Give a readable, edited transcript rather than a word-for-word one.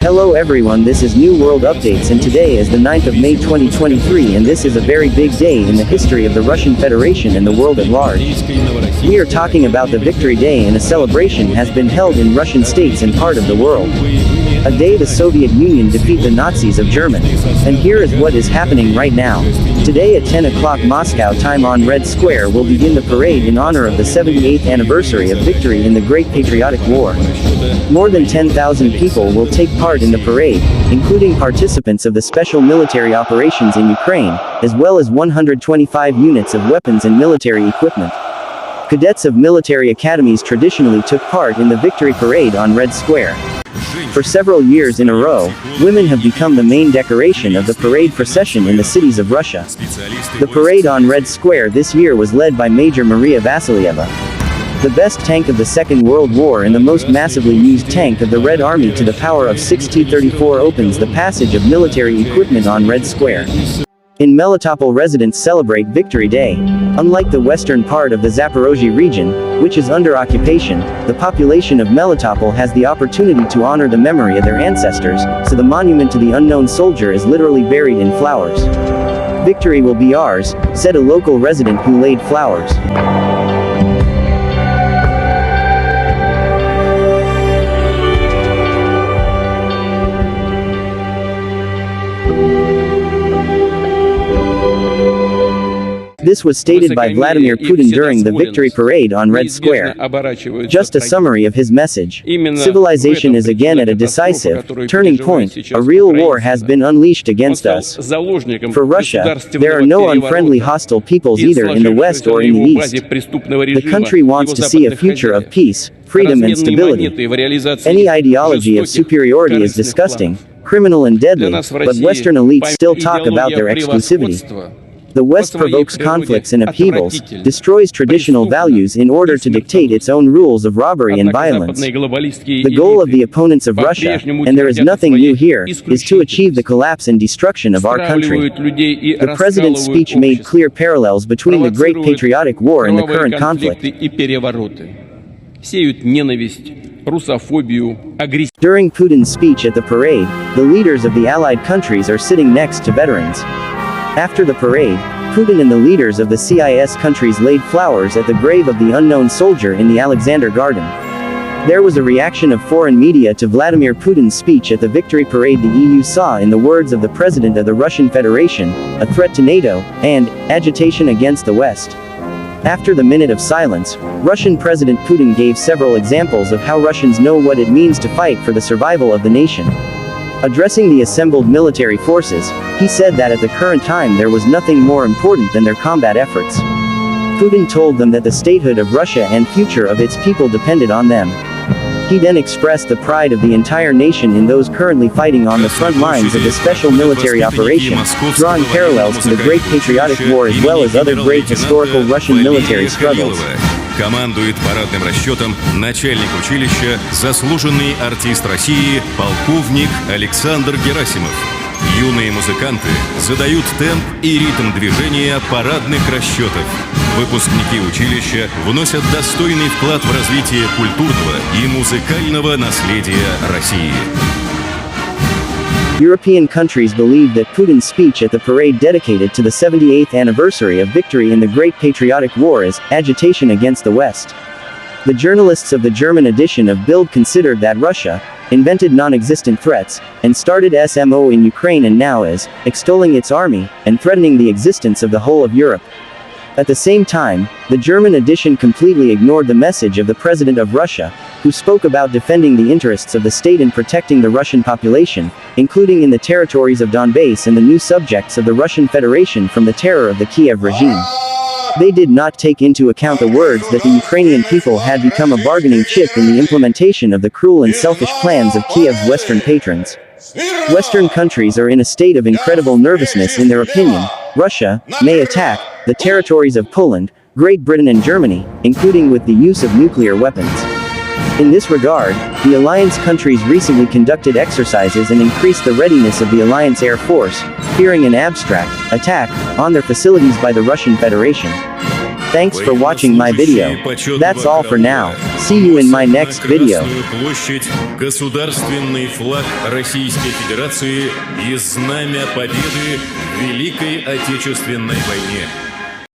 Hello everyone, this is New World Updates and today is the 9th of May 2023 and this is a very big day in the history of the Russian Federation and the world at large. We are talking about the Victory Day, and a celebration has been held in Russian states and part of the world. A day the Soviet Union defeat the Nazis of Germany. And here is what is happening right now. Today at 10 o'clock Moscow time on Red Square will begin the parade in honor of the 78th anniversary of victory in the Great Patriotic War. More than 10,000 people will take part in the parade, including participants of the special military operations in Ukraine, as well as 125 units of weapons and military equipment. Cadets of military academies traditionally took part in the Victory Parade on Red Square. For several years in a row, women have become the main decoration of the parade procession in the cities of Russia. The parade on Red Square this year was led by Major Maria Vasilyeva. The best tank of the Second World War and the most massively used tank of the Red Army to the power of 6 T-34 opens the passage of military equipment on Red Square. In Melitopol, residents celebrate Victory Day. Unlike the western part of the Zaporozhye region, which is under occupation, the population of Melitopol has the opportunity to honor the memory of their ancestors, so the monument to the unknown soldier is literally buried in flowers. "Victory will be ours," said a local resident who laid flowers. This was stated by Vladimir Putin during the Victory Parade on Red Square. Just a summary of his message. Civilization is again at a decisive, turning point. A real war has been unleashed against us. For Russia, there are no unfriendly hostile peoples either in the West or in the East. The country wants to see a future of peace, freedom and stability. Any ideology of superiority is disgusting, criminal and deadly, but Western elites still talk about their exclusivity. The West provokes conflicts and upheavals, destroys traditional values in order to dictate its own rules of robbery and violence. The goal of the opponents of Russia, and there is nothing new here, is to achieve the collapse and destruction of our country. The president's speech made clear parallels between the Great Patriotic War and the current conflict. During Putin's speech at the parade, the leaders of the Allied countries are sitting next to veterans. After the parade, Putin and the leaders of the CIS countries laid flowers at the grave of the unknown soldier in the Alexander Garden. There was a reaction of foreign media to Vladimir Putin's speech at the Victory Parade. The EU saw in the words of the President of the Russian Federation, a threat to NATO, and agitation against the West. After the minute of silence, Russian President Putin gave several examples of how Russians know what it means to fight for the survival of the nation. Addressing the assembled military forces, he said that at the current time there was nothing more important than their combat efforts. Putin told them that the statehood of Russia and future of its people depended on them. He then expressed the pride of the entire nation in those currently fighting on the front lines of the special military operation, drawing parallels to the Great Patriotic War as well as other great historical Russian military struggles. Командует парадным расчетом начальник училища, заслуженный артист России, полковник Александр Герасимов. Юные музыканты задают темп и ритм движения парадных расчетов. Выпускники училища вносят достойный вклад в развитие культурного и музыкального наследия России. European countries believe that Putin's speech at the parade dedicated to the 78th anniversary of victory in the Great Patriotic War is agitation against the West. The journalists of the German edition of Bild considered that Russia invented non-existent threats and started SMO in Ukraine and now is extolling its army and threatening the existence of the whole of Europe. At the same time, the German edition completely ignored the message of the President of Russia, who spoke about defending the interests of the state and protecting the Russian population, including in the territories of Donbass and the new subjects of the Russian Federation from the terror of the Kiev regime. They did not take into account the words that the Ukrainian people had become a bargaining chip in the implementation of the cruel and selfish plans of Kiev's Western patrons. Western countries are in a state of incredible nervousness in their opinion. Russia may attack the territories of Poland, Great Britain and Germany, including with the use of nuclear weapons. In this regard, the alliance countries recently conducted exercises and increased the readiness of the alliance air force, fearing an abstract attack on their facilities by the Russian Federation. Thanks for watching my video. That's all for now. See you in my next video. Красную площадь, государственный флаг Российской Федерации и знамя победы в Великой Отечественной войне.